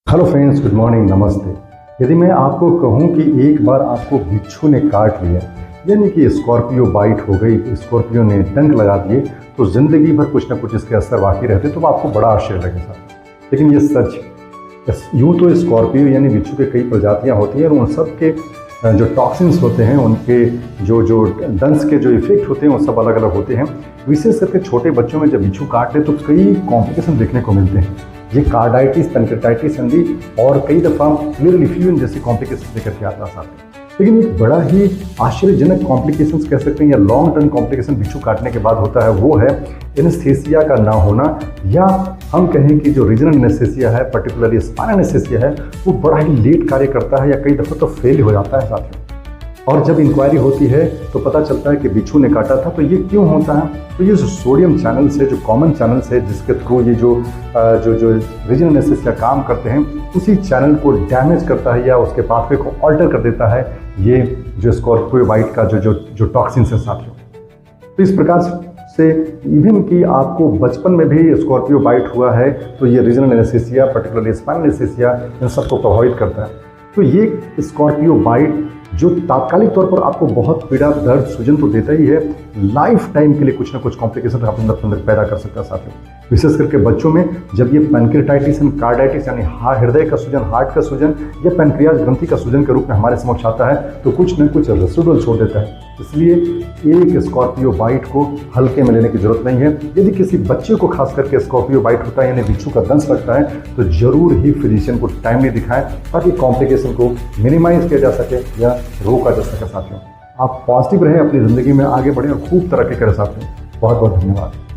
Hello friends, good morning, नमस्ते। यदि मैं आपको कहूं कि एक बार आपको बिच्छू ने काट लिया, यानी कि स्कॉर्पियो बाइट हो गई, स्कॉर्पियो ने डंक लगा दिए, तो ज़िंदगी भर कुछ ना कुछ इसके असर बाकी रहते, तो आपको बड़ा आश्चर्य लगेगा। लेकिन ये सच यूँ तो स्कॉर्पियो यानी बिच्छू के कई प्रजातियाँ होती हैं और उन सब के जो टॉक्सिन्स होते हैं, उनके जो डंस के जो इफेक्ट होते हैं, वो सब अलग अलग होते हैं। विशेष करके छोटे बच्चों में जब बिच्छू काट ले तो कई कॉम्प्लिकेशन देखने को मिलते हैं। ये कार्डाइटिस, पेनक्रेटाइटिस संधि और कई दफ़ा लिवर इफ्यूजन जैसी कॉम्प्लिकेशन लेकर के आता है। लेकिन एक बड़ा ही आश्चर्यजनक कॉम्प्लिकेशंस कह सकते हैं या लॉन्ग टर्म कॉम्प्लिकेशन बिच्छू काटने के बाद होता है, वो है एनेस्थीसिया का ना होना, या हम कहें कि जो रीजनल एनेस्थीसिया है, पर्टिकुलरली स्पाइनल एनेस्थीसिया है, वो बड़ा ही लेट कार्य करता है या कई दफ़ा तो फेल हो जाता है साथियों। और जब इंक्वायरी होती है तो पता चलता है कि बिच्छू ने काटा था। तो ये क्यों होता है? तो ये जो सोडियम चैनल्स है, जो कॉमन चैनल्स है, जिसके थ्रू ये जो रीजनल एनेस्थीसिया काम करते हैं, उसी चैनल को डैमेज करता है या उसके पाथवे को ऑल्टर कर देता है ये जो स्कॉर्पियो बाइट का जो टॉक्सिन्स है साथियों। तो इस प्रकार से इवन कि आपको बचपन में भी स्कॉर्पियो बाइट हुआ है तो ये regional anaesthesia, particularly spinal anaesthesia, इन सबको प्रभावित करता है। तो ये स्कॉर्पियो बाइट जो तात्कालिक तौर पर आपको बहुत पीड़ा, दर्द, सूजन तो देता ही है, लाइफ टाइम के लिए कुछ ना कुछ कॉम्प्लिकेशन अपने अंदर पैदा कर सकता है साथियों। विशेष करके बच्चों में जब ये पेनक्रेटाइटिस एंड कार्डाइटिस यानी हृदय का सूजन, हार्ट का सूजन या पेनक्रियाज ग्रंथि का सूजन के रूप में हमारे समक्ष आता है, तो कुछ न कुछ रेसिडुअल छोड़ देता है। इसलिए एक स्कॉर्पियो बाइट को हल्के में लेने की जरूरत नहीं है। यदि किसी बच्चे को खास करके स्कॉर्पियो बाइट होता है यानी बिच्छू का दंश लगता है, तो जरूर ही फिजिशियन को टाइमली दिखाएं ताकि कॉम्प्लिकेशन को मिनिमाइज किया जा सके या रोका जा सके साथियों। आप पॉजिटिव रहें, अपनी ज़िंदगी में आगे बढ़ें और खूब तरक्की करें साथियों। बहुत बहुत धन्यवाद।